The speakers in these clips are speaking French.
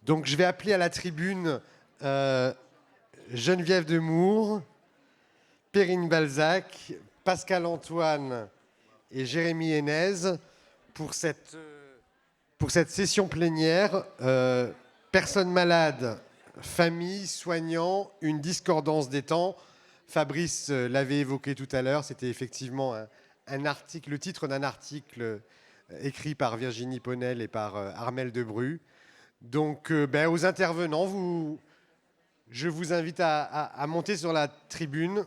Donc je vais appeler à la tribune Geneviève Demour, Perrine Balzac, Pascal Antoine et Jérémy Hénez pour cette session plénière. Personnes malades, familles, soignants, une discordance des temps. Fabrice l'avait évoqué tout à l'heure, c'était effectivement un article, le titre d'un article écrit par Virginie Ponel et par Armelle Debru. Donc aux intervenants, je vous invite à monter sur la tribune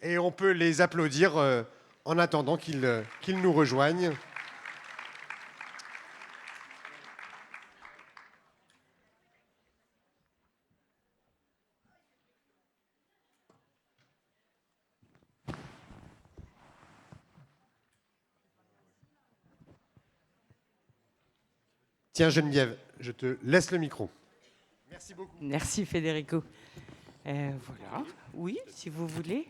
et on peut les applaudir en attendant qu'ils nous rejoignent. Tiens Geneviève, je te laisse le micro. Merci beaucoup. Merci Federico. Voilà, oui, si vous voulez.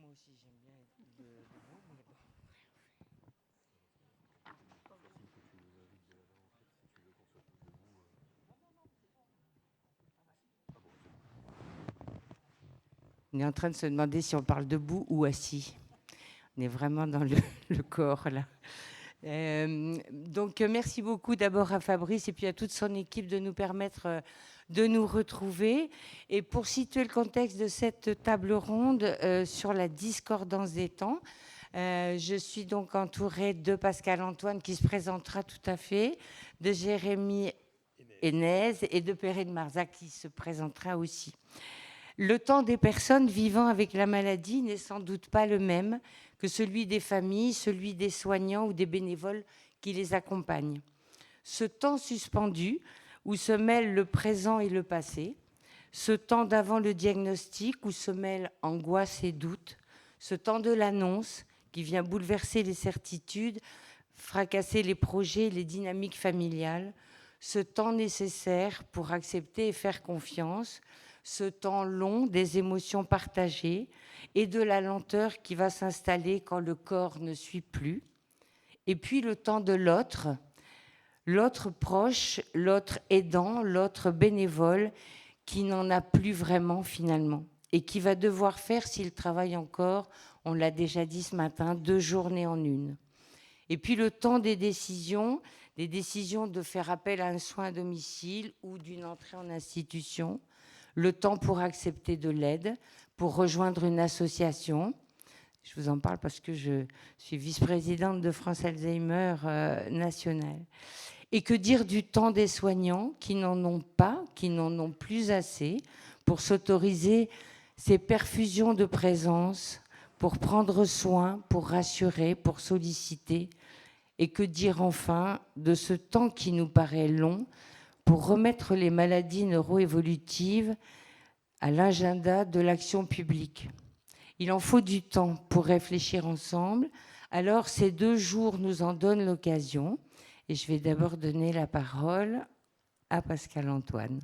Moi aussi j'aime bien être debout, mais bon. On est en train de se demander si on parle debout ou assis. On est vraiment dans le corps là. Donc merci beaucoup d'abord à Fabrice et puis à toute son équipe de nous permettre de nous retrouver. Et pour situer le contexte de cette table ronde sur la discordance des temps, je suis donc entourée de Pascal Antoine qui se présentera tout à fait, de Jérémy Hénez et de Perrine Balzac qui se présentera aussi. Le temps des personnes vivant avec la maladie n'est sans doute pas le même que celui des familles, celui des soignants ou des bénévoles qui les accompagnent. Ce temps suspendu, où se mêlent le présent et le passé, ce temps d'avant le diagnostic, où se mêlent angoisse et doute, ce temps de l'annonce qui vient bouleverser les certitudes, fracasser les projets, les dynamiques familiales, ce temps nécessaire pour accepter et faire confiance, ce temps long des émotions partagées et de la lenteur qui va s'installer quand le corps ne suit plus. Et puis le temps de l'autre, l'autre proche, l'autre aidant, l'autre bénévole qui n'en a plus vraiment finalement et qui va devoir faire, s'il travaille encore, on l'a déjà dit ce matin, 2 journées en une. Et puis le temps des décisions de faire appel à un soin à domicile ou d'une entrée en institution, le temps pour accepter de l'aide, pour rejoindre une association. Je vous en parle parce que je suis vice-présidente de France Alzheimer nationale. Et que dire du temps des soignants qui n'en ont pas, qui n'en ont plus assez pour s'autoriser ces perfusions de présence, pour prendre soin, pour rassurer, pour solliciter. Et que dire enfin de ce temps qui nous paraît long pour remettre les maladies neuroévolutives à l'agenda de l'action publique. Il en faut du temps pour réfléchir ensemble. Alors, ces 2 jours nous en donnent l'occasion. Et je vais d'abord donner la parole à Pascal Antoine.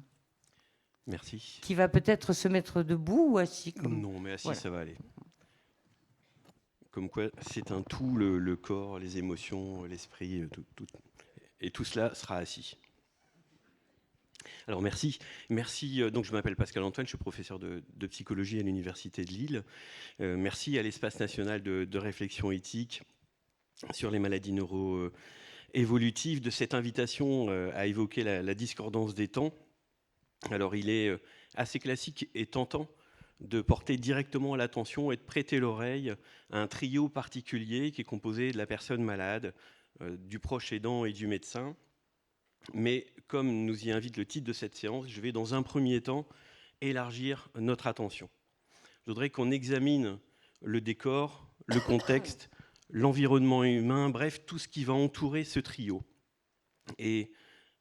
Merci. Qui va peut-être se mettre debout ou assis Non, mais assis, voilà. Ça va aller. Comme quoi, c'est un tout, le corps, les émotions, l'esprit, tout, et tout cela sera assis. Alors merci. Donc je m'appelle Pascal Antoine, je suis professeur de psychologie à l'Université de Lille. Merci à l'Espace national de réflexion éthique sur les maladies neuroévolutives de cette invitation à évoquer la discordance des temps. Alors il est assez classique et tentant de porter directement l'attention et de prêter l'oreille à un trio particulier qui est composé de la personne malade, du proche aidant et du médecin. Mais comme nous y invite le titre de cette séance, je vais dans un premier temps élargir notre attention. Je voudrais qu'on examine le décor, le contexte, l'environnement humain, bref, tout ce qui va entourer ce trio. Et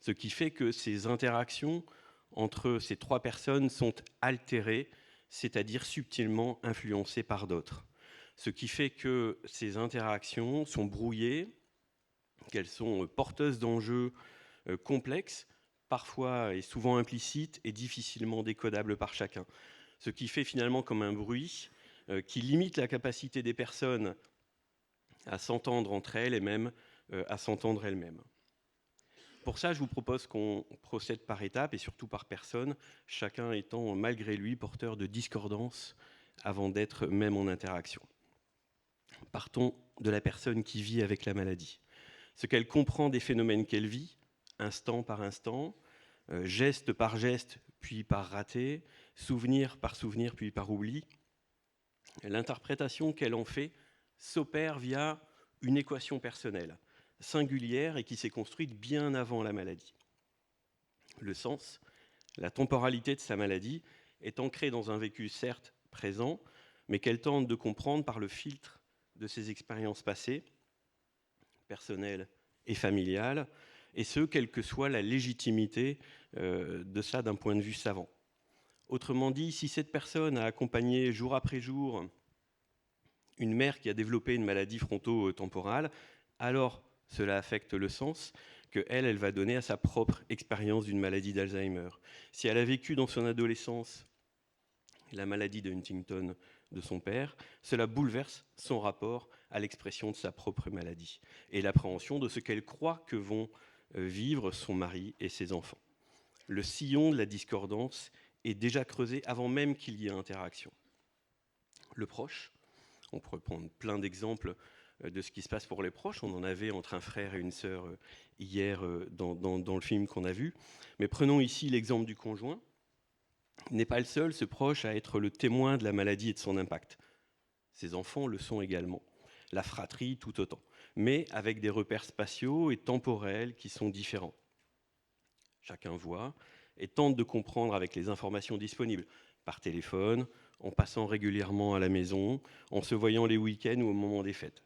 ce qui fait que ces interactions entre ces 3 personnes sont altérées, c'est-à-dire subtilement influencées par d'autres. ce qui fait que ces interactions sont brouillées, qu'elles sont porteuses d'enjeux complexes, parfois et souvent implicites et difficilement décodables par chacun. Ce qui fait finalement comme un bruit qui limite la capacité des personnes à s'entendre entre elles et même à s'entendre elles-mêmes. Pour ça, je vous propose qu'on procède par étapes et surtout par personne, chacun étant malgré lui porteur de discordance avant d'être même en interaction. Partons de la personne qui vit avec la maladie. Ce qu'elle comprend des phénomènes qu'elle vit, instant par instant, geste par geste, puis par raté, souvenir par souvenir, puis par oubli. L'interprétation qu'elle en fait s'opère via une équation personnelle, singulière et qui s'est construite bien avant la maladie. Le sens, la temporalité de sa maladie est ancrée dans un vécu certes présent, mais qu'elle tente de comprendre par le filtre de ses expériences passées, personnelles et familiales, et ce, quelle que soit la légitimité de ça d'un point de vue savant. Autrement dit, si cette personne a accompagné jour après jour une mère qui a développé une maladie fronto-temporale, alors cela affecte le sens que elle va donner à sa propre expérience d'une maladie d'Alzheimer. Si elle a vécu dans son adolescence la maladie de Huntington de son père, cela bouleverse son rapport à l'expression de sa propre maladie et l'appréhension de ce qu'elle croit que vont vivre son mari et ses enfants. Le sillon de la discordance est déjà creusé avant même qu'il y ait interaction. Le proche, on pourrait prendre plein d'exemples de ce qui se passe pour les proches. On en avait entre un frère et une sœur hier dans le film qu'on a vu. Mais prenons ici l'exemple du conjoint. Il n'est pas le seul, ce proche, à être le témoin de la maladie et de son impact. Ses enfants le sont également. La fratrie tout autant. Mais avec des repères spatiaux et temporels qui sont différents. Chacun voit et tente de comprendre avec les informations disponibles, par téléphone, en passant régulièrement à la maison, en se voyant les week-ends ou au moment des fêtes.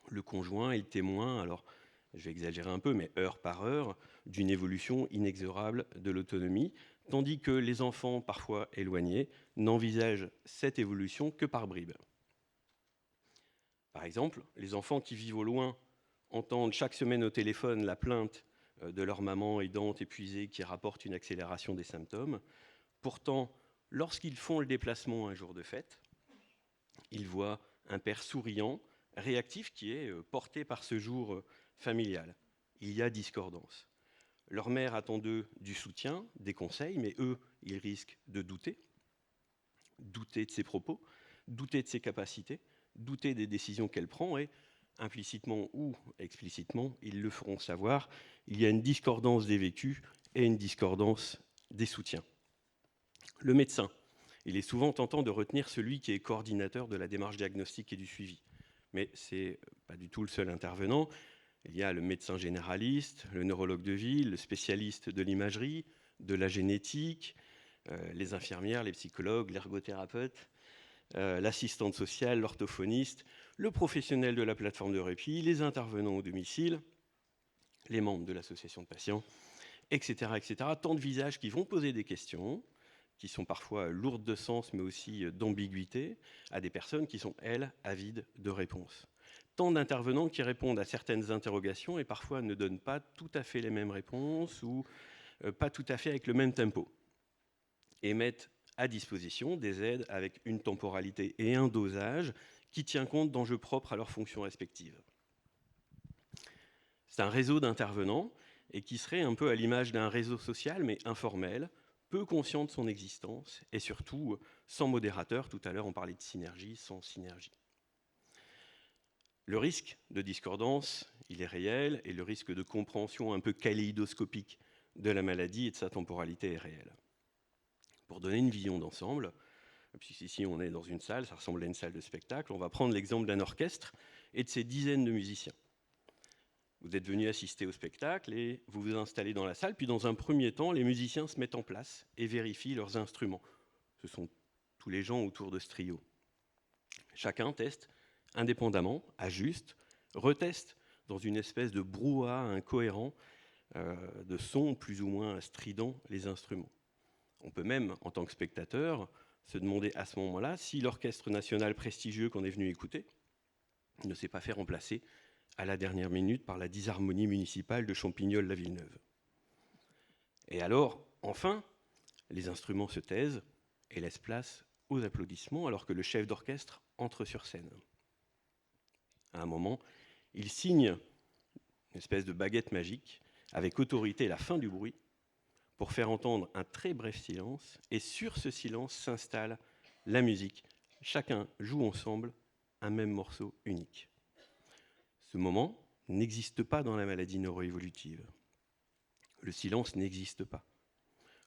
Le conjoint est le témoin, alors je vais exagérer un peu, mais heure par heure, d'une évolution inexorable de l'autonomie, tandis que les enfants, parfois éloignés, n'envisagent cette évolution que par bribes. Par exemple, les enfants qui vivent au loin entendent chaque semaine au téléphone la plainte de leur maman aidante épuisée qui rapporte une accélération des symptômes. Pourtant, lorsqu'ils font le déplacement un jour de fête, ils voient un père souriant, réactif, qui est porté par ce jour familial. Il y a discordance. Leur mère attend d'eux du soutien, des conseils, mais eux, ils risquent de douter de ses propos, douter de ses capacités, douter des décisions qu'elle prend et, implicitement ou explicitement, ils le feront savoir. Il y a une discordance des vécus et une discordance des soutiens. Le médecin, il est souvent tentant de retenir celui qui est coordinateur de la démarche diagnostique et du suivi. Mais ce n'est pas du tout le seul intervenant. Il y a le médecin généraliste, le neurologue de ville, le spécialiste de l'imagerie, de la génétique, les infirmières, les psychologues, l'ergothérapeute, l'assistante sociale, l'orthophoniste, le professionnel de la plateforme de répit, les intervenants au domicile, les membres de l'association de patients, etc., etc. Tant de visages qui vont poser des questions, qui sont parfois lourdes de sens, mais aussi d'ambiguïté, à des personnes qui sont, elles, avides de réponses. Tant d'intervenants qui répondent à certaines interrogations et parfois ne donnent pas tout à fait les mêmes réponses ou pas tout à fait avec le même tempo, et mettent à disposition des aides avec une temporalité et un dosage qui tient compte d'enjeux propres à leurs fonctions respectives. C'est un réseau d'intervenants et qui serait un peu à l'image d'un réseau social, mais informel, peu conscient de son existence et surtout sans modérateur. Tout à l'heure, on parlait de synergie, sans synergie. Le risque de discordance, il est réel, et le risque de compréhension un peu kaléidoscopique de la maladie et de sa temporalité est réel. Pour donner une vision d'ensemble, puisqu'ici on est dans une salle, ça ressemble à une salle de spectacle, on va prendre l'exemple d'un orchestre et de ses dizaines de musiciens. Vous êtes venu assister au spectacle et vous vous installez dans la salle, puis dans un premier temps, les musiciens se mettent en place et vérifient leurs instruments. Ce sont tous les gens autour de ce trio. Chacun teste indépendamment, ajuste, reteste dans une espèce de brouhaha incohérent de sons plus ou moins stridents les instruments. On peut même, en tant que spectateur, se demander à ce moment-là si l'orchestre national prestigieux qu'on est venu écouter ne s'est pas fait remplacer à la dernière minute par la disharmonie municipale de Champignol-la-Villeneuve. Et alors, enfin, les instruments se taisent et laissent place aux applaudissements alors que le chef d'orchestre entre sur scène. À un moment, il signe une espèce de baguette magique avec autorité la fin du bruit pour faire entendre un très bref silence, et sur ce silence s'installe la musique. Chacun joue ensemble un même morceau unique. Ce moment n'existe pas dans la maladie neuroévolutive. Le silence n'existe pas.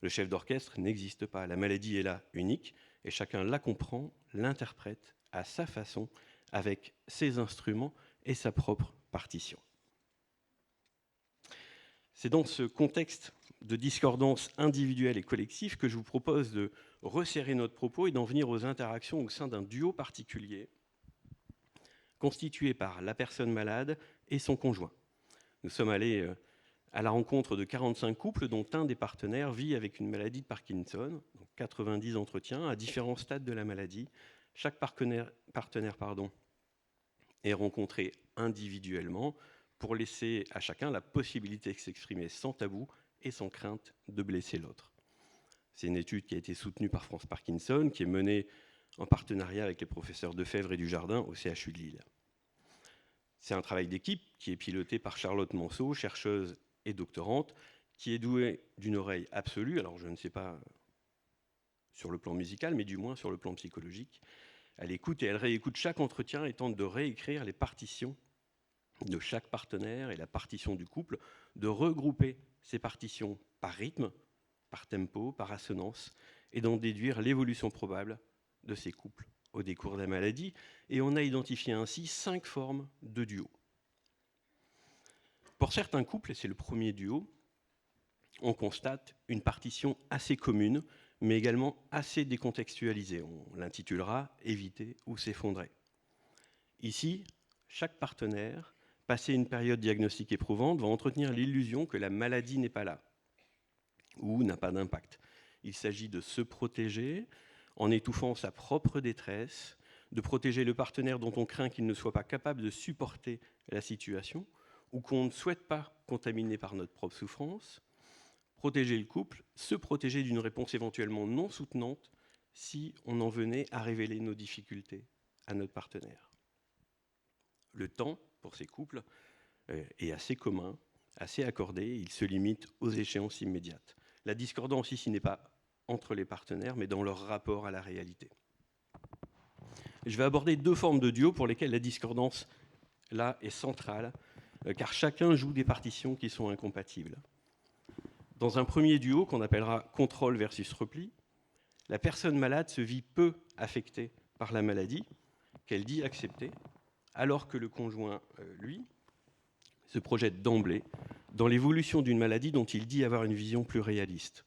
Le chef d'orchestre n'existe pas. La maladie est là, unique, et chacun la comprend, l'interprète à sa façon, avec ses instruments et sa propre partition. C'est dans ce contexte de discordance individuelle et collective que je vous propose de resserrer notre propos et d'en venir aux interactions au sein d'un duo particulier constitué par la personne malade et son conjoint. Nous sommes allés à la rencontre de 45 couples dont un des partenaires vit avec une maladie de Parkinson, donc 90 entretiens à différents stades de la maladie. Chaque partenaire est rencontré individuellement pour laisser à chacun la possibilité de s'exprimer sans tabou et sans crainte de blesser l'autre. C'est une étude qui a été soutenue par France Parkinson, qui est menée en partenariat avec les professeurs Defebvre et Dujardin au CHU de Lille. C'est un travail d'équipe qui est piloté par Charlotte Manceau, chercheuse et doctorante, qui est douée d'une oreille absolue, alors je ne sais pas sur le plan musical, mais du moins sur le plan psychologique. Elle écoute et elle réécoute chaque entretien et tente de réécrire les partitions de chaque partenaire et la partition du couple, de regrouper ces partitions par rythme, par tempo, par assonance, et d'en déduire l'évolution probable de ces couples au décours de la maladie. Et on a identifié ainsi 5 formes de duo. Pour certains couples, et c'est le premier duo, on constate une partition assez commune, mais également assez décontextualisée. On l'intitulera « Éviter ou s'effondrer ». Ici, chaque partenaire, passé une période diagnostique éprouvante, va entretenir l'illusion que la maladie n'est pas là ou n'a pas d'impact. Il s'agit de se protéger en étouffant sa propre détresse, de protéger le partenaire dont on craint qu'il ne soit pas capable de supporter la situation ou qu'on ne souhaite pas contaminer par notre propre souffrance, protéger le couple, se protéger d'une réponse éventuellement non soutenante si on en venait à révéler nos difficultés à notre partenaire. Le temps, pour ces couples, est assez commun, assez accordé, il se limite aux échéances immédiates. La discordance ici n'est pas entre les partenaires, mais dans leur rapport à la réalité. Je vais aborder 2 formes de duo pour lesquelles la discordance, là, est centrale, car chacun joue des partitions qui sont incompatibles. Dans un premier duo, qu'on appellera contrôle versus repli, la personne malade se vit peu affectée par la maladie, qu'elle dit accepter, alors que le conjoint, lui, se projette d'emblée dans l'évolution d'une maladie dont il dit avoir une vision plus réaliste.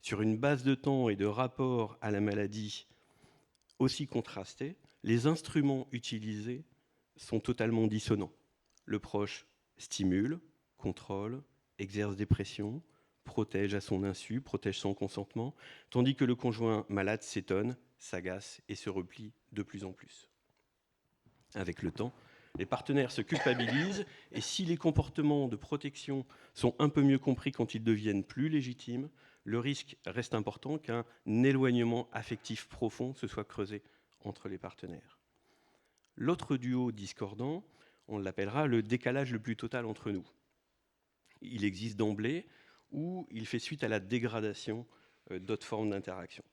Sur une base de temps et de rapport à la maladie aussi contrastée, les instruments utilisés sont totalement dissonants. Le proche stimule, contrôle, exerce des pressions, protège à son insu, protège sans consentement, tandis que le conjoint malade s'étonne, s'agace et se replie de plus en plus. Avec le temps, les partenaires se culpabilisent et si les comportements de protection sont un peu mieux compris quand ils deviennent plus légitimes, le risque reste important qu'un éloignement affectif profond se soit creusé entre les partenaires. L'autre duo discordant, on l'appellera le décalage le plus total entre nous. Il existe d'emblée ou il fait suite à la dégradation d'autres formes d'interaction.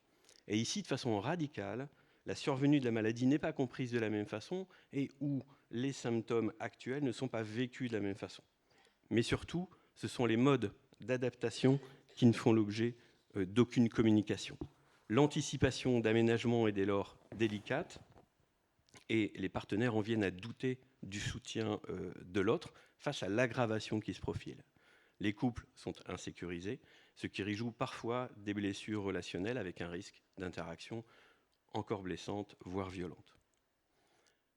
Et ici, de façon radicale, la survenue de la maladie n'est pas comprise de la même façon et où les symptômes actuels ne sont pas vécus de la même façon. Mais surtout, ce sont les modes d'adaptation qui ne font l'objet d'aucune communication. L'anticipation d'aménagement est dès lors délicate et les partenaires en viennent à douter du soutien de l'autre face à l'aggravation qui se profile. Les couples sont insécurisés, ce qui réjoue parfois des blessures relationnelles avec un risque d'interaction encore blessante, voire violente.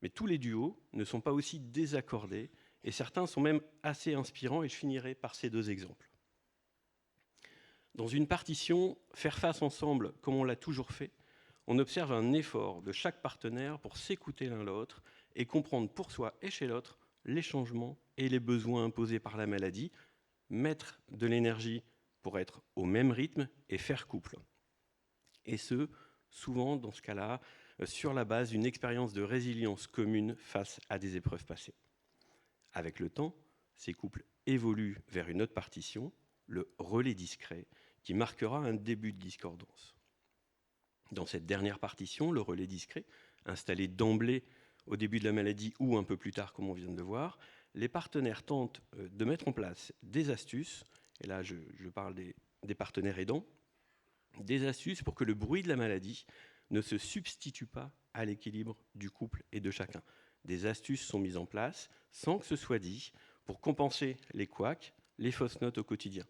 Mais tous les duos ne sont pas aussi désaccordés et certains sont même assez inspirants et je finirai par ces 2 exemples. Dans une partition, faire face ensemble comme on l'a toujours fait, on observe un effort de chaque partenaire pour s'écouter l'un l'autre et comprendre pour soi et chez l'autre les changements et les besoins imposés par la maladie, mettre de l'énergie pour être au même rythme et faire couple. Et ce, souvent dans ce cas-là, sur la base d'une expérience de résilience commune face à des épreuves passées. Avec le temps, ces couples évoluent vers une autre partition, le relais discret, qui marquera un début de discordance. Dans cette dernière partition, le relais discret, installé d'emblée au début de la maladie ou un peu plus tard, comme on vient de le voir, les partenaires tentent de mettre en place des astuces, et là je parle des partenaires aidants, des astuces pour que le bruit de la maladie ne se substitue pas à l'équilibre du couple et de chacun. Des astuces sont mises en place sans que ce soit dit pour compenser les couacs, les fausses notes au quotidien.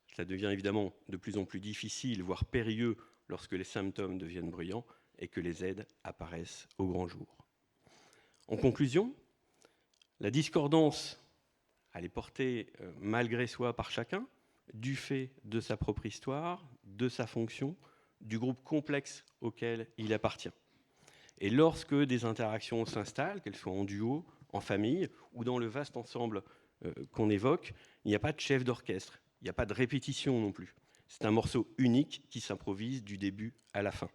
Cela devient évidemment de plus en plus difficile, voire périlleux, lorsque les symptômes deviennent bruyants et que les aides apparaissent au grand jour. En conclusion, la discordance, elle est portée malgré soi par chacun, du fait de sa propre histoire, de sa fonction, du groupe complexe auquel il appartient. Et lorsque des interactions s'installent, qu'elles soient en duo, en famille ou dans le vaste ensemble qu'on évoque, il n'y a pas de chef d'orchestre, il n'y a pas de répétition non plus. C'est un morceau unique qui s'improvise du début à la fin.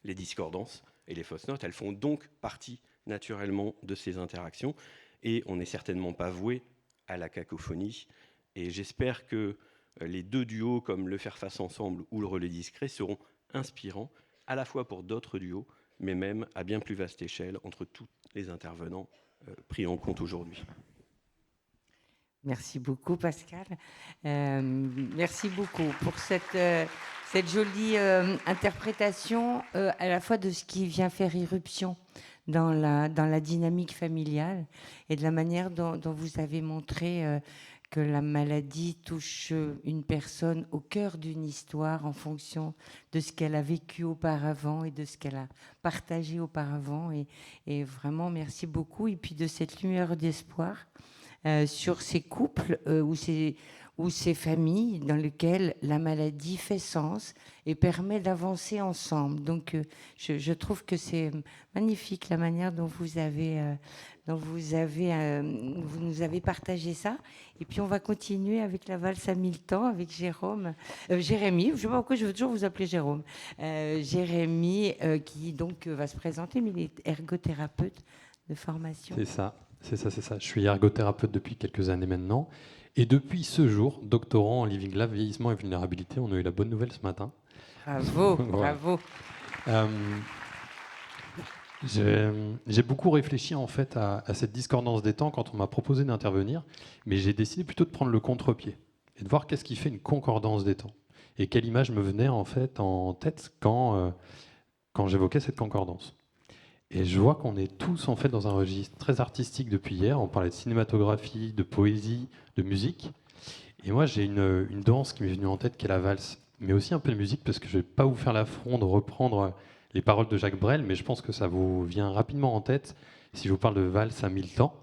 Les discordances et les fausses notes, elles font donc partie naturellement de ces interactions et on n'est certainement pas voué à la cacophonie. Et j'espère que les deux duos comme le Faire Face Ensemble ou le Relais Discret seront inspirants à la fois pour d'autres duos, mais même à bien plus vaste échelle entre tous les intervenants pris en compte aujourd'hui. Merci beaucoup, Pascal. Merci beaucoup pour cette jolie interprétation à la fois de ce qui vient faire irruption dans la dynamique familiale et de la manière dont vous avez montré que la maladie touche une personne au cœur d'une histoire en fonction de ce qu'elle a vécu auparavant et de ce qu'elle a partagé auparavant. Et vraiment, merci beaucoup. Et puis de cette lumière d'espoir sur ces couples ou ces familles dans lesquelles la maladie fait sens et permet d'avancer ensemble. Donc, je trouve que c'est magnifique la manière dont vous nous avez partagé ça. Et puis, on va continuer avec la valse à 1000 temps avec Jérémy. Je ne sais pas pourquoi je veux toujours vous appeler Jérôme. Jérémy, qui donc va se présenter, mais il est ergothérapeute de formation. C'est ça. Je suis ergothérapeute depuis quelques années maintenant. Et depuis ce jour, doctorant en Living Lab, vieillissement et vulnérabilité, on a eu la bonne nouvelle ce matin. Bravo, Voilà. bravo. J'ai beaucoup réfléchi en fait à cette discordance des temps quand on m'a proposé d'intervenir, mais j'ai décidé plutôt de prendre le contre-pied et de voir qu'est-ce qui fait une concordance des temps et quelle image me venait en fait en tête quand j'évoquais cette concordance. Et je vois qu'on est tous en fait dans un registre très artistique depuis hier. On parlait de cinématographie, de poésie, de musique. Et moi, j'ai une danse qui m'est venue en tête, qui est la valse, mais aussi un peu de musique, parce que je ne vais pas vous faire l'affront de reprendre les paroles de Jacques Brel, mais je pense que ça vous vient rapidement en tête si je vous parle de valse à 1000 temps.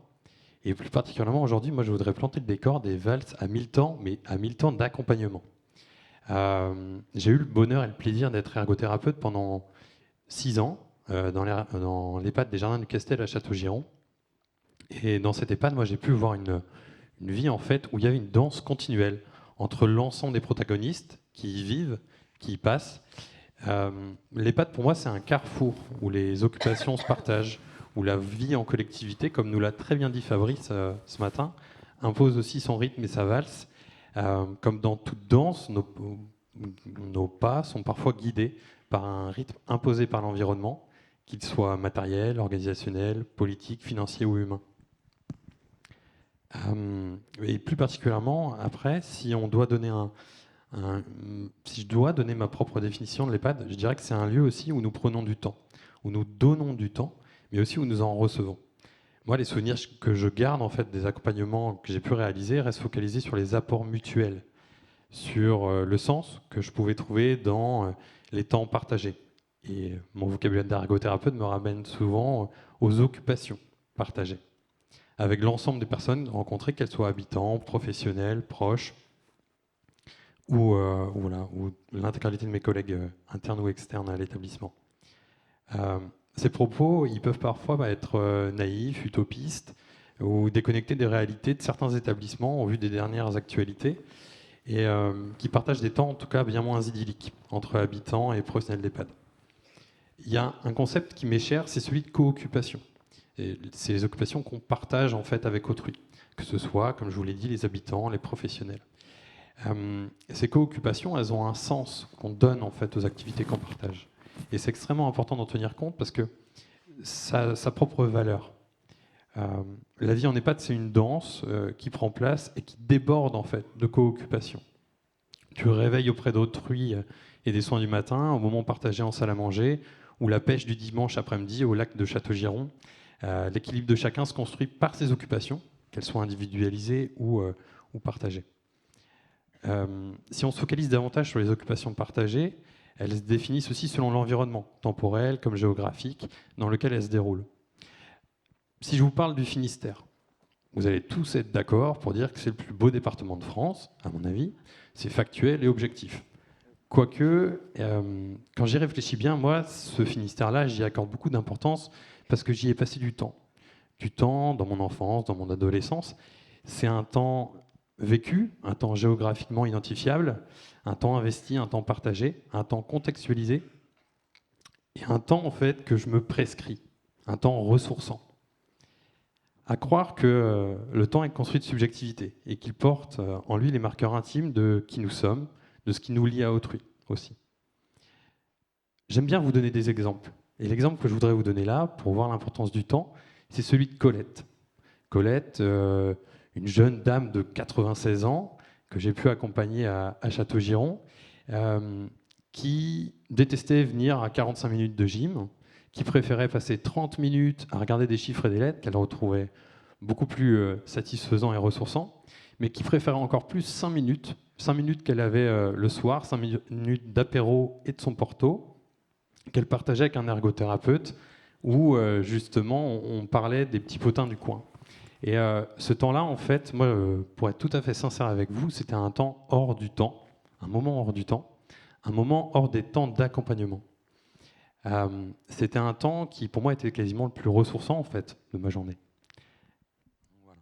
Et plus particulièrement aujourd'hui, moi, je voudrais planter le décor des valses à 1000 temps, mais à 1000 temps d'accompagnement. J'ai eu le bonheur et le plaisir d'être ergothérapeute pendant 6 ans. Dans l'EHPAD des Jardins du Castel à Château-Giron. Et dans cette EHPAD, moi, j'ai pu voir une vie en fait où il y avait une danse continuelle entre l'ensemble des protagonistes qui y vivent, qui y passent. L'EHPAD, pour moi, c'est un carrefour où les occupations se partagent, où la vie en collectivité, comme nous l'a très bien dit Fabrice ce matin, impose aussi son rythme et sa valse. Comme dans toute danse, nos pas sont parfois guidés par un rythme imposé par l'environnement, qu'il soit matériel, organisationnel, politique, financier ou humain. Et plus particulièrement, après, si je dois donner ma propre définition de l'EHPAD, je dirais que c'est un lieu aussi où nous prenons du temps, où nous donnons du temps, mais aussi où nous en recevons. Moi, les souvenirs que je garde en fait des accompagnements que j'ai pu réaliser restent focalisés sur les apports mutuels, sur le sens que je pouvais trouver dans les temps partagés. Et mon vocabulaire d'ergothérapeute me ramène souvent aux occupations partagées, avec l'ensemble des personnes rencontrées, qu'elles soient habitants, professionnels, proches ou l'intégralité de mes collègues internes ou externes à l'établissement. Ces propos, ils peuvent parfois être naïfs, utopistes, ou déconnectés des réalités de certains établissements au vu des dernières actualités, et qui partagent des temps en tout cas bien moins idylliques entre habitants et professionnels d'EHPAD. Il y a un concept qui m'est cher, c'est celui de co-occupation. C'est les occupations qu'on partage en fait avec autrui, que ce soit, comme je vous l'ai dit, les habitants, les professionnels. Ces co-occupations, elles ont un sens qu'on donne en fait aux activités qu'on partage. Et c'est extrêmement important d'en tenir compte parce que ça a sa propre valeur. La vie en EHPAD, c'est une danse qui prend place et qui déborde en fait de co-occupation. Du réveil auprès d'autrui et des soins du matin, au moment partagé en salle à manger, ou la pêche du dimanche après-midi au lac de Château-Giron. L'équilibre de chacun se construit par ses occupations, qu'elles soient individualisées ou partagées. Si on se focalise davantage sur les occupations partagées, elles se définissent aussi selon l'environnement, temporel comme géographique, dans lequel elles se déroulent. Si je vous parle du Finistère, vous allez tous être d'accord pour dire que c'est le plus beau département de France, à mon avis. C'est factuel et objectif. Quoique, quand j'y réfléchis bien, moi, ce Finistère-là, j'y accorde beaucoup d'importance parce que j'y ai passé du temps. Du temps dans mon enfance, dans mon adolescence. C'est un temps vécu, un temps géographiquement identifiable, un temps investi, un temps partagé, un temps contextualisé, et un temps en fait que je me prescris, un temps ressourçant. À croire que le temps est construit de subjectivité et qu'il porte en lui les marqueurs intimes de qui nous sommes, de ce qui nous lie à autrui aussi. J'aime bien vous donner des exemples. Et l'exemple que je voudrais vous donner là, pour voir l'importance du temps, c'est celui de Colette. Colette, une jeune dame de 96 ans que j'ai pu accompagner à Château-Giron, qui détestait venir à 45 minutes de gym, qui préférait passer 30 minutes à regarder des chiffres et des lettres qu'elle retrouvait beaucoup plus satisfaisants et ressourçants, mais qui préférait encore plus 5 minutes qu'elle avait le soir, 5 minutes d'apéro et de son porto, qu'elle partageait avec un ergothérapeute, où justement on parlait des petits potins du coin. Et ce temps-là, en fait, moi, pour être tout à fait sincère avec vous, c'était un temps hors du temps, un moment hors du temps, un moment hors des temps d'accompagnement. C'était un temps qui, pour moi, était quasiment le plus ressourçant, en fait, de ma journée. Voilà.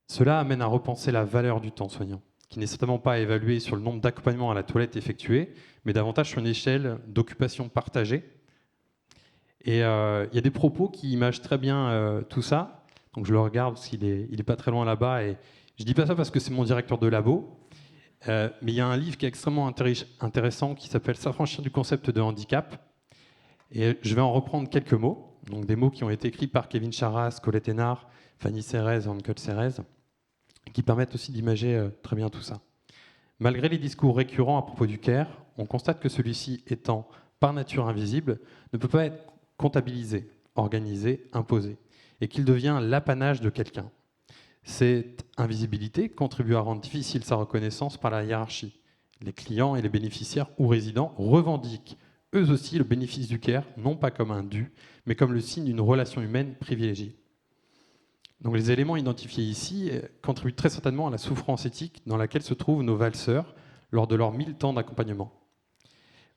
Cela amène à repenser la valeur du temps soignant, qui n'est certainement pas évalué sur le nombre d'accompagnements à la toilette effectués, mais davantage sur une échelle d'occupation partagée. Et il y a des propos qui imagent très bien tout ça. Donc je le regarde parce qu'il est pas très loin là-bas. Et je dis pas ça parce que c'est mon directeur de labo. Mais il y a un livre qui est extrêmement intéressant qui s'appelle « S'affranchir du concept de handicap ». Et je vais en reprendre quelques mots. Donc des mots qui ont été écrits par Kevin Charras, Colette Hénard, Fanny Cérez et Anne-Claude Cérez, qui permettent aussi d'imager très bien tout ça. Malgré les discours récurrents à propos du care, on constate que celui-ci, étant par nature invisible, ne peut pas être comptabilisé, organisé, imposé, et qu'il devient l'apanage de quelqu'un. Cette invisibilité contribue à rendre difficile sa reconnaissance par la hiérarchie. Les clients et les bénéficiaires ou résidents revendiquent eux aussi le bénéfice du care, non pas comme un dû, mais comme le signe d'une relation humaine privilégiée. Donc les éléments identifiés ici contribuent très certainement à la souffrance éthique dans laquelle se trouvent nos valseurs lors de leurs 1000 temps d'accompagnement.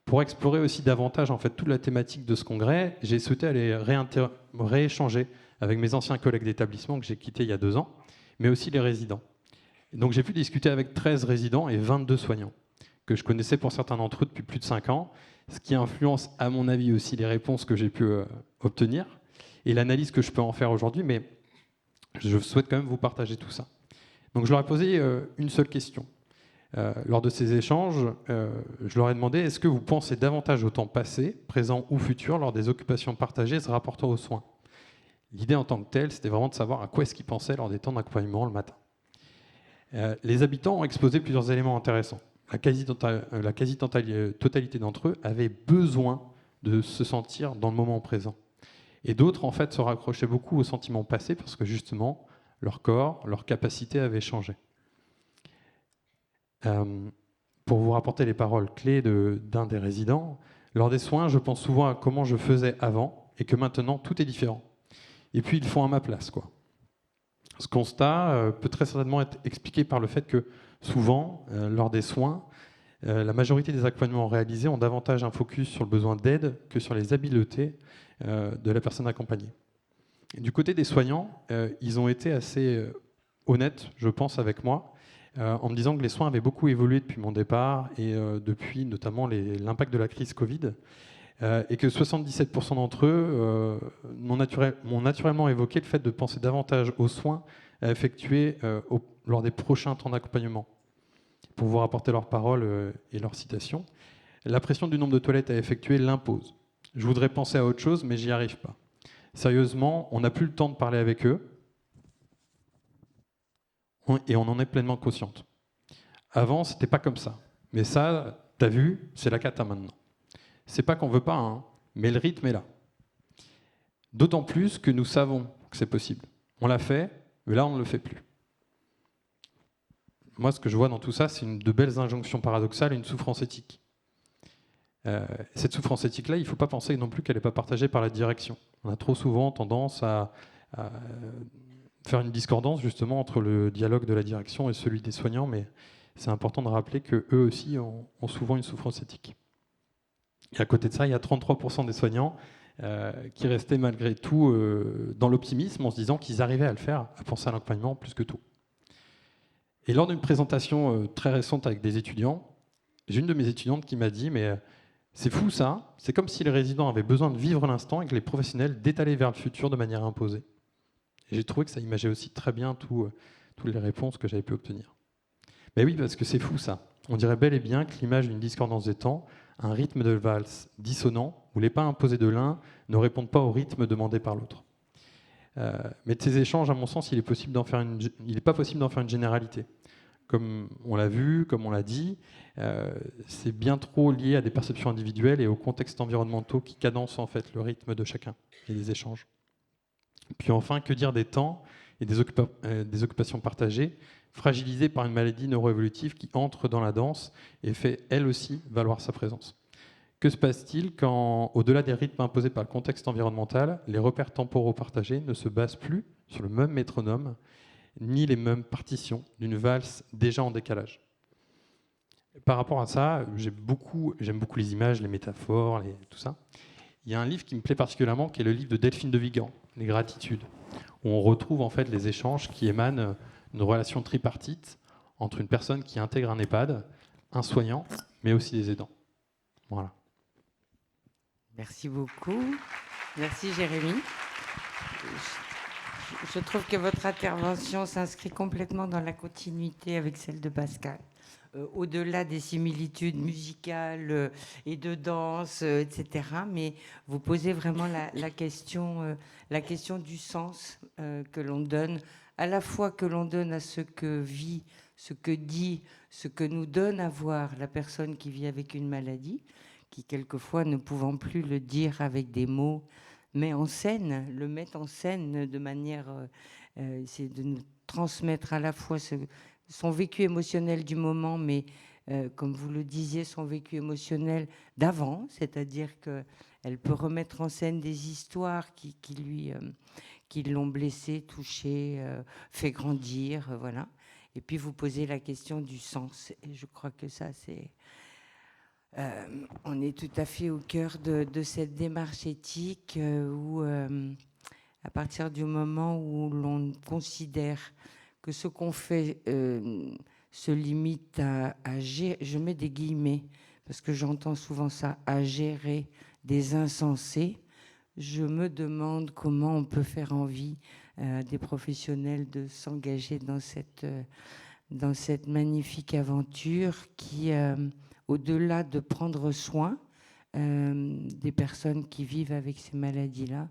Pour explorer aussi davantage en fait, toute la thématique de ce congrès, j'ai souhaité aller rééchanger avec mes anciens collègues d'établissement que j'ai quittés il y a 2 ans, mais aussi les résidents. Et donc j'ai pu discuter avec 13 résidents et 22 soignants, que je connaissais pour certains d'entre eux depuis plus de 5 ans, ce qui influence à mon avis aussi les réponses que j'ai pu obtenir et l'analyse que je peux en faire aujourd'hui, mais je souhaite quand même vous partager tout ça. Donc je leur ai posé une seule question. Lors de ces échanges, je leur ai demandé « Est-ce que vous pensez davantage au temps passé, présent ou futur, lors des occupations partagées se rapportant aux soins ?» L'idée en tant que telle, c'était vraiment de savoir à quoi est-ce qu'ils pensaient lors des temps d'accompagnement le matin. Les habitants ont exposé plusieurs éléments intéressants. La quasi-totalité d'entre eux avaient besoin de se sentir dans le moment présent. Et d'autres, en fait, se raccrochaient beaucoup aux sentiments passés parce que, justement, leur corps, leur capacité avaient changé. Pour vous rapporter les paroles clés d'un des résidents, lors des soins, je pense souvent à comment je faisais avant et que maintenant, tout est différent. Et puis, ils font à ma place, quoi. Ce constat peut très certainement être expliqué par le fait que souvent, lors des soins, la majorité des accompagnements réalisés ont davantage un focus sur le besoin d'aide que sur les habiletés de la personne accompagnée. Et du côté des soignants, ils ont été assez honnêtes, je pense, avec moi, en me disant que les soins avaient beaucoup évolué depuis mon départ et depuis notamment l'impact de la crise Covid, et que 77% d'entre eux m'ont naturellement évoqué le fait de penser davantage aux soins à effectuer lors des prochains temps d'accompagnement. Pour vous rapporter leurs paroles et leurs citations, la pression du nombre de toilettes à effectuer l'impose. Je voudrais penser à autre chose, mais j'y arrive pas. Sérieusement, on n'a plus le temps de parler avec eux, et on en est pleinement consciente. Avant, c'était pas comme ça. Mais ça, t'as vu, c'est la cata maintenant. C'est pas qu'on veut pas, hein, mais le rythme est là. D'autant plus que nous savons que c'est possible. On l'a fait, mais là, on ne le fait plus. Moi, ce que je vois dans tout ça, c'est de belles injonctions paradoxales et une souffrance éthique. Cette souffrance éthique-là, il ne faut pas penser non plus qu'elle n'est pas partagée par la direction. On a trop souvent tendance à faire une discordance justement entre le dialogue de la direction et celui des soignants, mais c'est important de rappeler qu'eux aussi ont souvent une souffrance éthique. Et à côté de ça, il y a 33% des soignants qui restaient malgré tout dans l'optimisme en se disant qu'ils arrivaient à le faire, à penser à l'accompagnement plus que tout. Et lors d'une présentation très récente avec des étudiants, j'ai une de mes étudiantes qui m'a dit « mais c'est fou ça, c'est comme si les résidents avaient besoin de vivre l'instant et que les professionnels d'étaler vers le futur de manière imposée. » Et j'ai trouvé que ça imageait aussi très bien toutes les réponses que j'avais pu obtenir. Mais oui, parce que c'est fou ça. On dirait bel et bien que l'image d'une discordance des temps, un rythme de valse dissonant, où les pas imposés de l'un ne répondent pas au rythme demandé par l'autre. Mais de ces échanges, à mon sens, il n'est pas possible d'en faire une généralité. Comme on l'a vu, comme on l'a dit, c'est bien trop lié à des perceptions individuelles et aux contextes environnementaux qui cadencent en fait le rythme de chacun et des échanges. Puis enfin, que dire des temps et des occupations partagées, fragilisées par une maladie neuroévolutive qui entre dans la danse et fait elle aussi valoir sa présence. Que se passe-t-il quand, au-delà des rythmes imposés par le contexte environnemental, les repères temporaux partagés ne se basent plus sur le même métronome, ni les mêmes partitions d'une valse déjà en décalage? Par rapport à ça, j'aime beaucoup les images, les métaphores, tout ça. Il y a un livre qui me plaît particulièrement, qui est le livre de Delphine de Vigan, Les Gratitudes, où on retrouve en fait les échanges qui émanent d'une relation tripartite entre une personne qui intègre un EHPAD, un soignant, mais aussi des aidants. Voilà. Merci beaucoup. Merci Jérémy. Je trouve que votre intervention s'inscrit complètement dans la continuité avec celle de Pascal. Au-delà des similitudes musicales et de danse, etc. Mais vous posez vraiment la question du sens que l'on donne, à la fois que l'on donne à ce que vit, ce que dit, ce que nous donne à voir la personne qui vit avec une maladie, qui quelquefois, ne pouvant plus le dire avec des mots, le met en scène de manière, c'est de nous transmettre à la fois son vécu émotionnel du moment, mais comme vous le disiez, son vécu émotionnel d'avant, c'est-à-dire qu'elle peut remettre en scène des histoires qui l'ont blessé, touché, fait grandir, voilà. Et puis vous posez la question du sens, et je crois que ça, c'est... on est tout à fait au cœur de cette démarche éthique où, à partir du moment où l'on considère que ce qu'on fait se limite à gérer, je mets des guillemets, parce que j'entends souvent ça, à gérer des insensés, je me demande comment on peut faire envie à des professionnels de s'engager dans cette magnifique aventure qui... au-delà de prendre soin des personnes qui vivent avec ces maladies-là,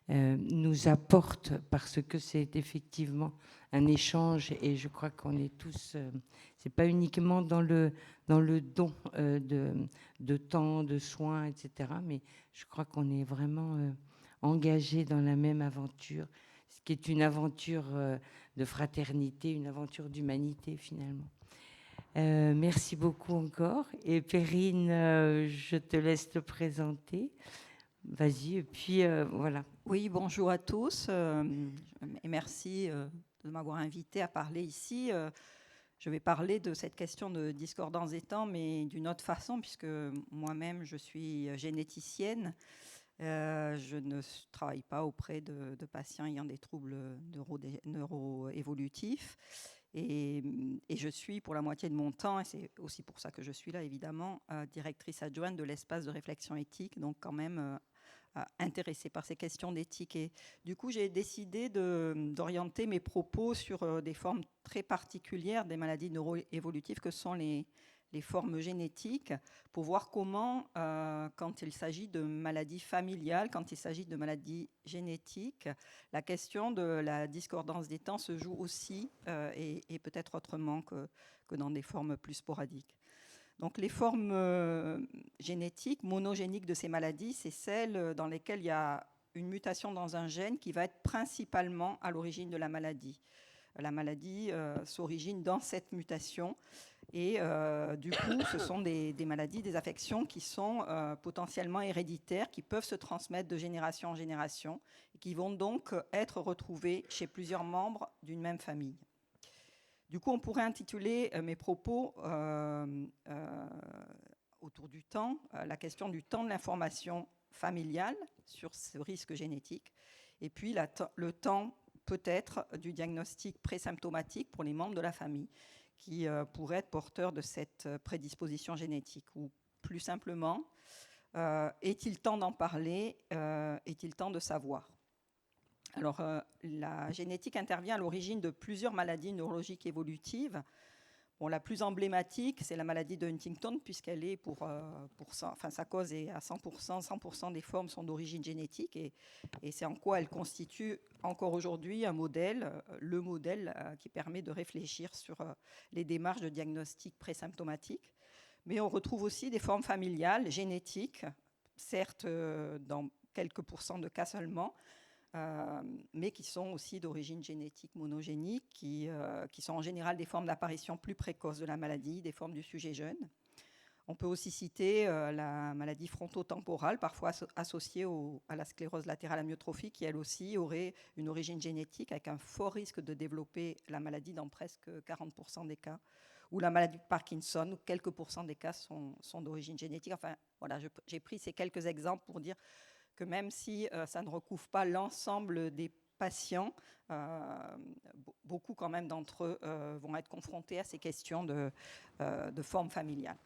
nous apporte, parce que c'est effectivement un échange, et je crois qu'on est tous, c'est pas uniquement dans le don de temps, de soins, etc., mais je crois qu'on est vraiment engagés dans la même aventure, ce qui est une aventure de fraternité, une aventure d'humanité finalement. Merci beaucoup encore. Et Perrine, je te laisse te présenter. Vas-y, et puis voilà. Oui, bonjour à tous. Et merci de de m'avoir invité à parler ici. Je vais parler de cette question de discordance des temps, mais d'une autre façon, puisque moi-même, je suis généticienne. Je ne travaille pas auprès de patients ayant des troubles neuro-évolutifs. Et je suis, pour la moitié de mon temps, et c'est aussi pour ça que je suis là, évidemment, directrice adjointe de l'espace de réflexion éthique, donc quand même intéressée par ces questions d'éthique. Et du coup, j'ai décidé d'orienter mes propos sur des formes très particulières des maladies neuro-évolutives que sont les formes génétiques, pour voir comment, quand il s'agit de maladies familiales, quand il s'agit de maladies génétiques, la question de la discordance des temps se joue aussi, et peut-être autrement que dans des formes plus sporadiques. Donc les formes génétiques, monogéniques de ces maladies, c'est celles dans lesquelles il y a une mutation dans un gène qui va être principalement à l'origine de la maladie. La maladie s'origine dans cette mutation et du coup, ce sont des maladies, des affections qui sont potentiellement héréditaires, qui peuvent se transmettre de génération en génération et qui vont donc être retrouvées chez plusieurs membres d'une même famille. Du coup, on pourrait intituler mes propos autour du temps, la question du temps de l'information familiale sur ce risque génétique, et puis le temps peut-être du diagnostic présymptomatique pour les membres de la famille qui pourraient être porteurs de cette prédisposition génétique. Ou plus simplement, est-il temps d'en parler? Est-il temps de savoir? Alors, la génétique intervient à l'origine de plusieurs maladies neurologiques évolutives. Bon, la plus emblématique, c'est la maladie de Huntington, puisqu'elle est sa cause est à 100% des formes sont d'origine génétique, et c'est en quoi elle constitue encore aujourd'hui un modèle, le modèle qui permet de réfléchir sur les démarches de diagnostic présymptomatique. Mais on retrouve aussi des formes familiales, génétiques, certes dans quelques pourcents de cas seulement, mais qui sont aussi d'origine génétique monogénique, qui sont en général des formes d'apparition plus précoce de la maladie, des formes du sujet jeune. On peut aussi citer la maladie frontotemporale, parfois associée à la sclérose latérale amyotrophique, qui elle aussi aurait une origine génétique avec un fort risque de développer la maladie dans presque 40% des cas, ou la maladie de Parkinson, où quelques pourcents des cas sont d'origine génétique. Enfin, voilà, j'ai pris ces quelques exemples pour dire que même si ça ne recouvre pas l'ensemble des patients, beaucoup quand même d'entre eux vont être confrontés à ces questions de forme familiale.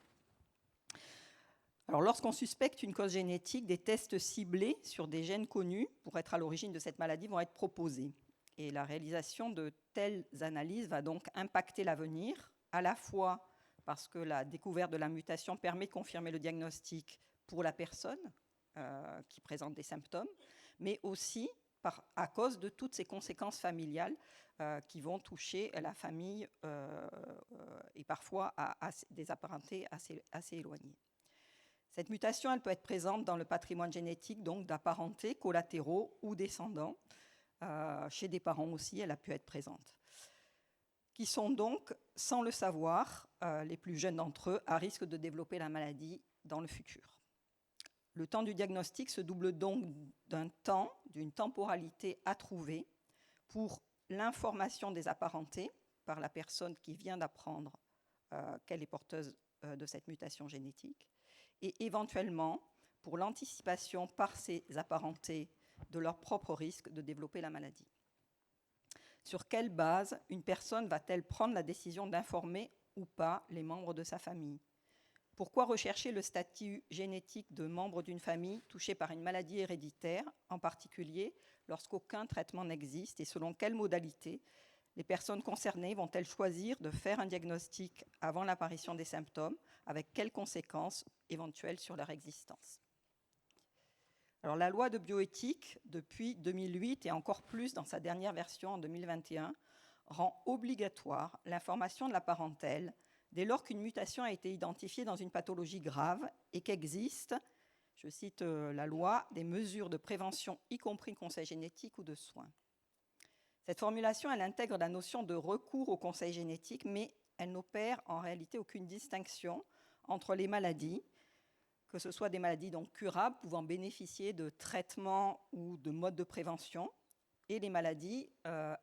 Alors, lorsqu'on suspecte une cause génétique, des tests ciblés sur des gènes connus pour être à l'origine de cette maladie vont être proposés. Et la réalisation de telles analyses va donc impacter l'avenir, à la fois parce que la découverte de la mutation permet de confirmer le diagnostic pour la personne qui présente des symptômes, mais aussi à cause de toutes ces conséquences familiales qui vont toucher la famille et parfois à des apparentés assez éloignés. Cette mutation, elle peut être présente dans le patrimoine génétique, donc d'apparentés collatéraux ou descendants. Chez des parents aussi, elle a pu être présente. Qui sont donc, sans le savoir, les plus jeunes d'entre eux, à risque de développer la maladie dans le futur. Le temps du diagnostic se double donc d'une temporalité à trouver pour l'information des apparentés par la personne qui vient d'apprendre qu'elle est porteuse de cette mutation génétique, et éventuellement pour l'anticipation par ces apparentés de leur propre risque de développer la maladie. Sur quelle base une personne va-t-elle prendre la décision d'informer ou pas les membres de sa famille ? Pourquoi rechercher le statut génétique de membre d'une famille touchée par une maladie héréditaire, en particulier lorsqu'aucun traitement n'existe, et selon quelles modalités les personnes concernées vont-elles choisir de faire un diagnostic avant l'apparition des symptômes, avec quelles conséquences éventuelles sur leur existence ? Alors, la loi de bioéthique, depuis 2008 et encore plus dans sa dernière version en 2021, rend obligatoire l'information de la parentèle dès lors qu'une mutation a été identifiée dans une pathologie grave et qu'existent, je cite la loi, des mesures de prévention, y compris le conseil génétique ou de soins. Cette formulation, elle intègre la notion de recours au conseil génétique, mais elle n'opère en réalité aucune distinction entre les maladies, que ce soit des maladies donc curables, pouvant bénéficier de traitements ou de modes de prévention, et les maladies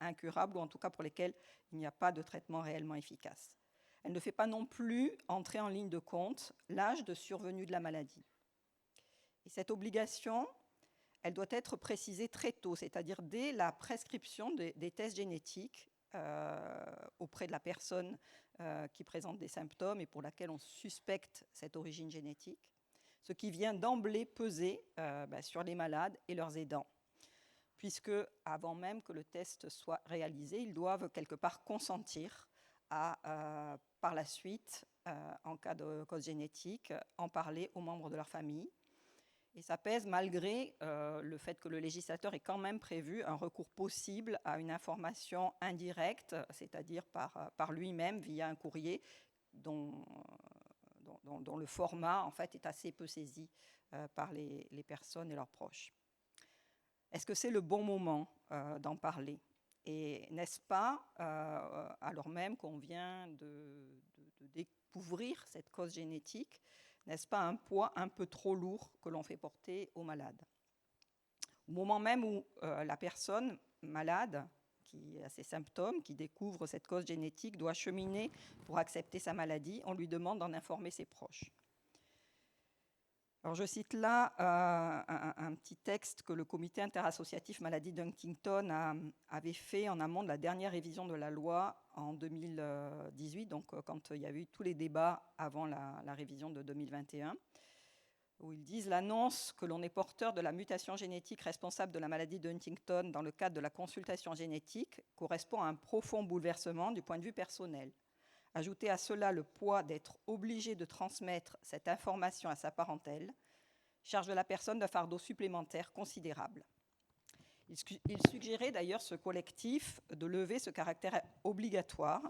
incurables, ou en tout cas pour lesquelles il n'y a pas de traitement réellement efficace. Elle ne fait pas non plus entrer en ligne de compte l'âge de survenue de la maladie. Et cette obligation, elle doit être précisée très tôt, c'est-à-dire dès la prescription des tests génétiques auprès de la personne qui présente des symptômes et pour laquelle on suspecte cette origine génétique, ce qui vient d'emblée peser sur les malades et leurs aidants, puisque avant même que le test soit réalisé, ils doivent quelque part consentir à, par la suite, en cas de cause génétique, en parler aux membres de leur famille. Et ça pèse malgré le fait que le législateur ait quand même prévu un recours possible à une information indirecte, c'est-à-dire par lui-même via un courrier dont le format en fait, est assez peu saisi par les personnes et leurs proches. Est-ce que c'est le bon moment d'en parler? Et n'est-ce pas, alors même qu'on vient de découvrir cette cause génétique, n'est-ce pas un poids un peu trop lourd que l'on fait porter aux malades? Au moment même où la personne malade, qui a ces symptômes, qui découvre cette cause génétique, doit cheminer pour accepter sa maladie, on lui demande d'en informer ses proches. Alors je cite là un petit texte que le comité interassociatif maladie d'Huntington avait fait en amont de la dernière révision de la loi en 2018, donc quand il y a eu tous les débats avant la révision de 2021, où ils disent « L'annonce que l'on est porteur de la mutation génétique responsable de la maladie de Huntington dans le cadre de la consultation génétique correspond à un profond bouleversement du point de vue personnel. Ajouter à cela le poids d'être obligé de transmettre cette information à sa parentèle charge de la personne d'un fardeau supplémentaire considérable. » Il suggérait d'ailleurs ce collectif de lever ce caractère obligatoire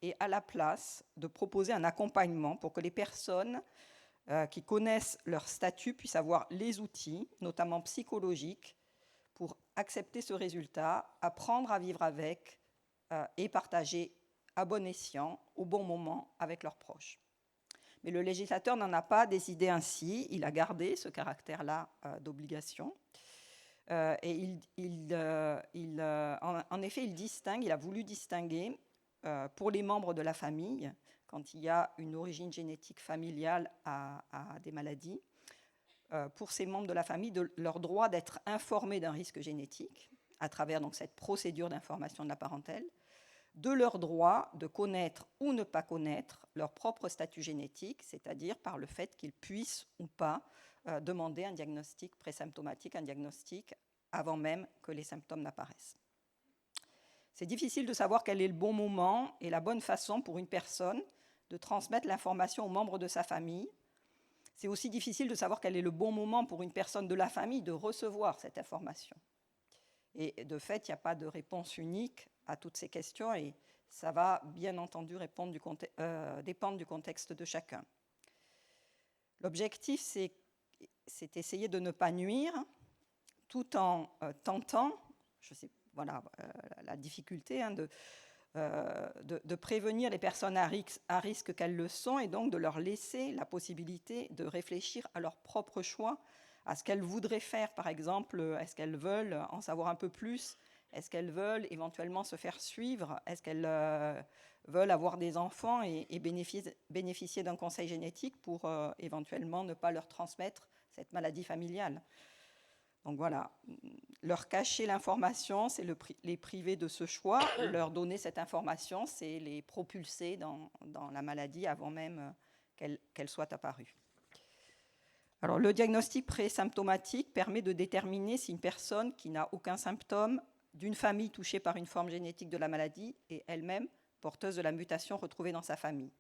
et à la place de proposer un accompagnement pour que les personnes qui connaissent leur statut puissent avoir les outils, notamment psychologiques, pour accepter ce résultat, apprendre à vivre avec et partager à bon escient, au bon moment, avec leurs proches. Mais le législateur n'en a pas décidé ainsi, il a gardé ce caractère-là d'obligation. Et en effet, il a voulu distinguer pour les membres de la famille, quand il y a une origine génétique familiale à des maladies, pour ces membres de la famille, de leur droit d'être informés d'un risque génétique, à travers donc, cette procédure d'information de la parentèle, de leur droit de connaître ou ne pas connaître leur propre statut génétique, c'est-à-dire par le fait qu'ils puissent ou pas demander un diagnostic présymptomatique, un diagnostic avant même que les symptômes n'apparaissent. C'est difficile de savoir quel est le bon moment et la bonne façon pour une personne de transmettre l'information aux membres de sa famille. C'est aussi difficile de savoir quel est le bon moment pour une personne de la famille de recevoir cette information. Et de fait, il n'y a pas de réponse unique à toutes ces questions et ça va bien entendu dépendre du contexte de chacun. L'objectif, c'est essayer de ne pas nuire tout en tentant, la difficulté de prévenir les personnes à risque qu'elles le sont et donc de leur laisser la possibilité de réfléchir à leur propre choix, à ce qu'elles voudraient faire, par exemple, est-ce qu'elles veulent en savoir un peu plus? Est-ce qu'elles veulent éventuellement se faire suivre? Est-ce qu'elles veulent avoir des enfants et bénéficier d'un conseil génétique pour éventuellement ne pas leur transmettre cette maladie familiale? Donc voilà, leur cacher l'information, c'est les priver de ce choix. Leur donner cette information, c'est les propulser dans la maladie avant même qu'elle soit apparue. Alors, le diagnostic présymptomatique permet de déterminer si une personne qui n'a aucun symptôme d'une famille touchée par une forme génétique de la maladie est elle-même porteuse de la mutation retrouvée dans sa famille.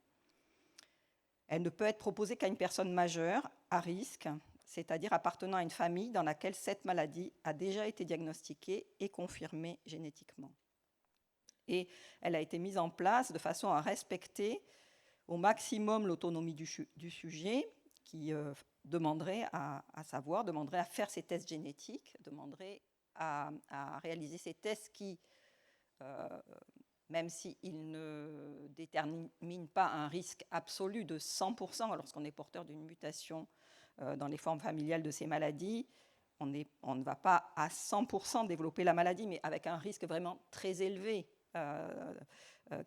Elle ne peut être proposée qu'à une personne majeure, à risque, c'est-à-dire appartenant à une famille dans laquelle cette maladie a déjà été diagnostiquée et confirmée génétiquement. Et elle a été mise en place de façon à respecter au maximum l'autonomie du sujet qui demanderait à faire ces tests génétiques, demanderait à réaliser ces tests qui, même s'ils ne déterminent pas un risque absolu de 100% lorsqu'on est porteur d'une mutation dans les formes familiales de ces maladies, on ne va pas à 100% développer la maladie, mais avec un risque vraiment très élevé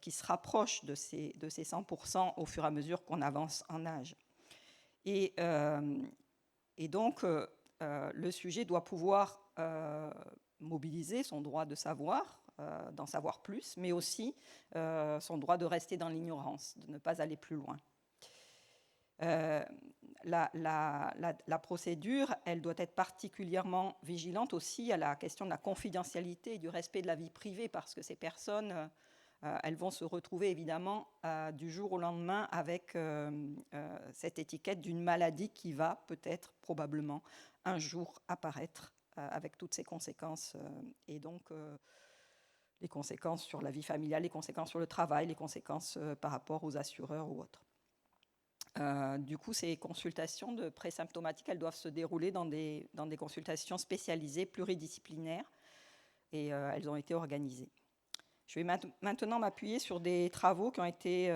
qui se rapproche de ces 100% au fur et à mesure qu'on avance en âge. Et donc, le sujet doit pouvoir mobiliser son droit de savoir, d'en savoir plus, mais aussi son droit de rester dans l'ignorance, de ne pas aller plus loin. La procédure, elle doit être particulièrement vigilante aussi à la question de la confidentialité et du respect de la vie privée, parce que ces personnes, elles vont se retrouver évidemment du jour au lendemain avec cette étiquette d'une maladie qui va peut-être probablement un jour apparaître avec toutes ses conséquences, et donc les conséquences sur la vie familiale, les conséquences sur le travail, les conséquences par rapport aux assureurs ou autres. Du coup, ces consultations de présymptomatiques, elles doivent se dérouler dans des consultations spécialisées, pluridisciplinaires, et elles ont été organisées. Je vais maintenant m'appuyer sur des travaux qui ont été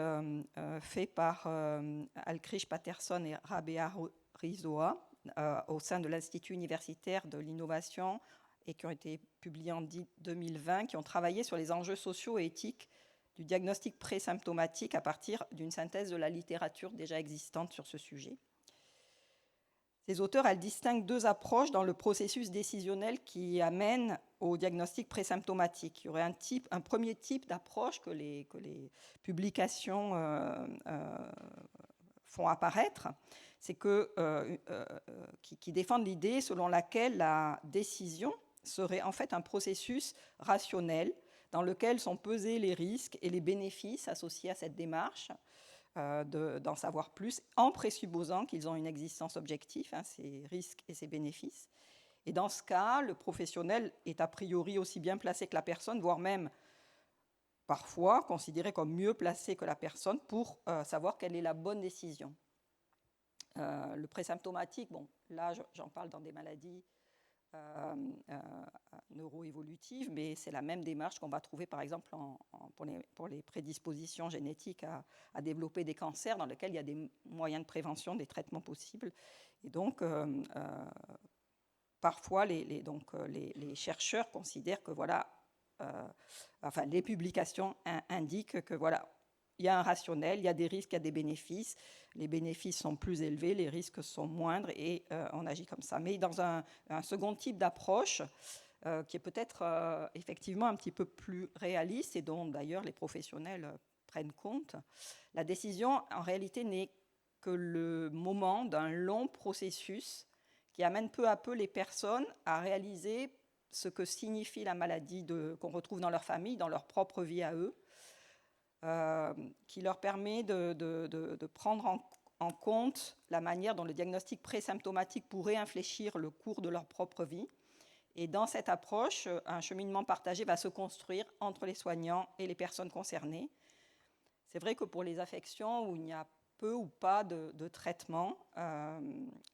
faits par Alkrich Patterson et Rabea Rizoa au sein de l'Institut universitaire de l'innovation et qui ont été publiés en 2020, qui ont travaillé sur les enjeux sociaux et éthiques du diagnostic présymptomatique à partir d'une synthèse de la littérature déjà existante sur ce sujet. Ces auteurs, elles distinguent deux approches dans le processus décisionnel qui amène au diagnostic présymptomatique. Il y aurait un premier type d'approche que les publications font apparaître, c'est qui défendent l'idée selon laquelle la décision serait en fait un processus rationnel dans lequel sont pesés les risques et les bénéfices associés à cette démarche, d'en savoir plus, en présupposant qu'ils ont une existence objective, ces risques et ces bénéfices. Et dans ce cas, le professionnel est a priori aussi bien placé que la personne, voire même parfois considéré comme mieux placé que la personne pour savoir quelle est la bonne décision. Le présymptomatique, bon, là j'en parle dans des maladies neuroévolutives, mais c'est la même démarche qu'on va trouver par exemple pour les prédispositions génétiques à développer des cancers dans lesquels il y a des moyens de prévention, des traitements possibles. Et donc, parfois, les chercheurs considèrent que voilà, les publications indiquent que voilà, il y a un rationnel, il y a des risques, il y a des bénéfices. Les bénéfices sont plus élevés, les risques sont moindres et on agit comme ça. Mais dans un second type d'approche, qui est peut-être effectivement un petit peu plus réaliste et dont d'ailleurs les professionnels prennent compte, la décision en réalité n'est que le moment d'un long processus qui amène peu à peu les personnes à réaliser ce que signifie la maladie qu'on retrouve dans leur famille, dans leur propre vie à eux, qui leur permet de prendre en compte la manière dont le diagnostic présymptomatique pourrait infléchir le cours de leur propre vie. Et dans cette approche, un cheminement partagé va se construire entre les soignants et les personnes concernées. C'est vrai que pour les affections où il n'y a peu ou pas de traitement,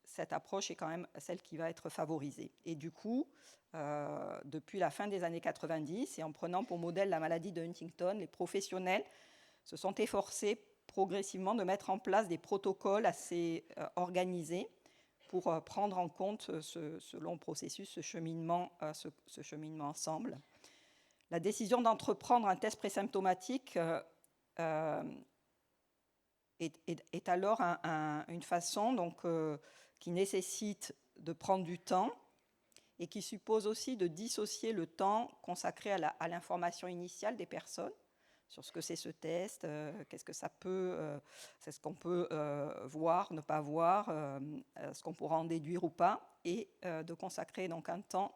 cette approche est quand même celle qui va être favorisée. Et du coup, depuis la fin des années 90, et en prenant pour modèle la maladie de Huntington, les professionnels se sont efforcés progressivement de mettre en place des protocoles assez organisés pour prendre en compte ce long processus, ce cheminement ensemble. La décision d'entreprendre un test présymptomatique est alors une façon donc, qui nécessite de prendre du temps et qui suppose aussi de dissocier le temps consacré à l'information initiale des personnes sur ce que c'est ce test, qu'est-ce que ça peut, c'est ce qu'on peut voir, ne pas voir, ce qu'on pourra en déduire ou pas, et de consacrer donc un temps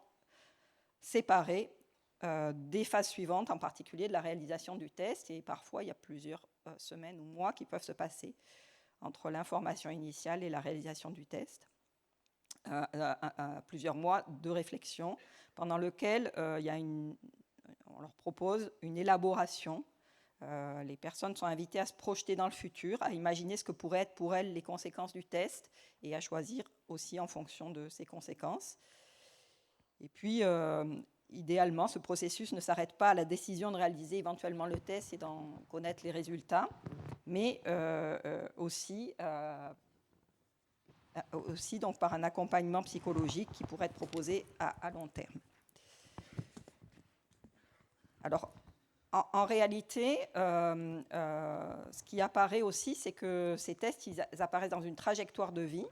séparé des phases suivantes, en particulier de la réalisation du test, et parfois il y a plusieurs semaines ou mois qui peuvent se passer entre l'information initiale et la réalisation du test. Plusieurs mois de réflexion pendant lequel on leur propose une élaboration. Les personnes sont invitées à se projeter dans le futur, à imaginer ce que pourraient être pour elles les conséquences du test et à choisir aussi en fonction de ces conséquences. Et puis, idéalement, ce processus ne s'arrête pas à la décision de réaliser éventuellement le test et d'en connaître les résultats, mais aussi aussi donc par un accompagnement psychologique qui pourrait être proposé à long terme. Alors, en réalité, ce qui apparaît aussi, c'est que ces tests, ils apparaissent dans une trajectoire de vie,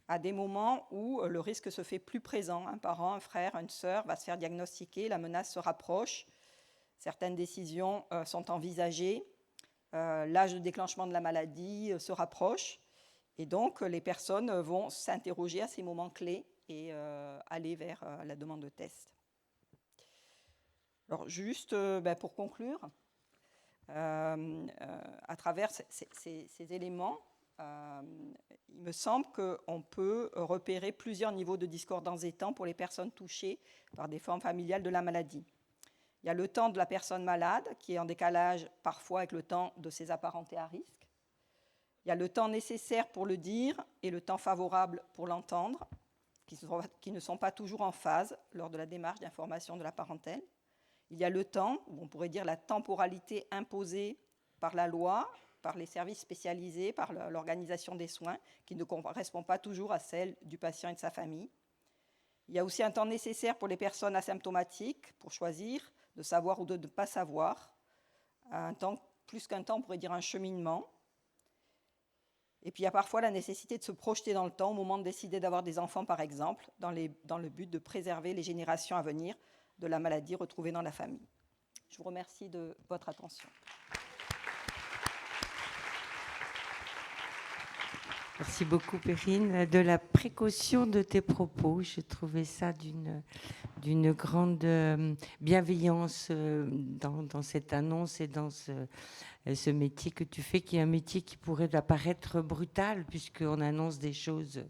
à des moments où le risque se fait plus présent. Un parent, un frère, une sœur va se faire diagnostiquer, la menace se rapproche, certaines décisions sont envisagées, l'âge de déclenchement de la maladie se rapproche, et donc les personnes vont s'interroger à ces moments clés et aller vers la demande de test. Alors juste pour conclure, à travers ces éléments, il me semble qu'on peut repérer plusieurs niveaux de discordance des temps pour les personnes touchées par des formes familiales de la maladie. Il y a le temps de la personne malade, qui est en décalage parfois avec le temps de ses apparentés à risque. Il y a le temps nécessaire pour le dire et le temps favorable pour l'entendre, qui ne sont pas toujours en phase lors de la démarche d'information de la parentèle. Il y a le temps, ou on pourrait dire la temporalité imposée par la loi, par les services spécialisés, par l'organisation des soins, qui ne correspond pas toujours à celle du patient et de sa famille. Il y a aussi un temps nécessaire pour les personnes asymptomatiques, pour choisir de savoir ou de ne pas savoir. Un temps, plus qu'un temps, on pourrait dire un cheminement. Et puis il y a parfois la nécessité de se projeter dans le temps au moment de décider d'avoir des enfants, par exemple, dans le but de préserver les générations à venir de la maladie retrouvée dans la famille. Je vous remercie de votre attention. Merci beaucoup, Perrine, de la précaution de tes propos. J'ai trouvé ça d'une grande bienveillance dans cette annonce et dans ce métier que tu fais, qui est un métier qui pourrait apparaître brutal, puisqu'on annonce des choses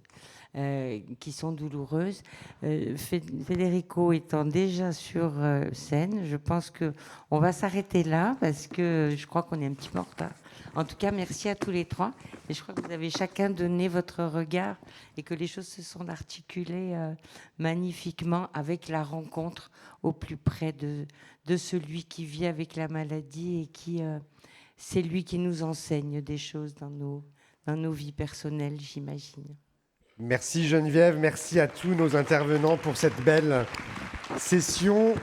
qui sont douloureuses. Federico étant déjà sur scène, je pense qu'on va s'arrêter là, parce que je crois qu'on est un petit peu en retard. En tout cas, merci à tous les trois. Et je crois que vous avez chacun donné votre regard et que les choses se sont articulées magnifiquement avec la rencontre au plus près de celui qui vit avec la maladie et qui, c'est lui qui nous enseigne des choses dans nos vies personnelles, j'imagine. Merci Geneviève, merci à tous nos intervenants pour cette belle session.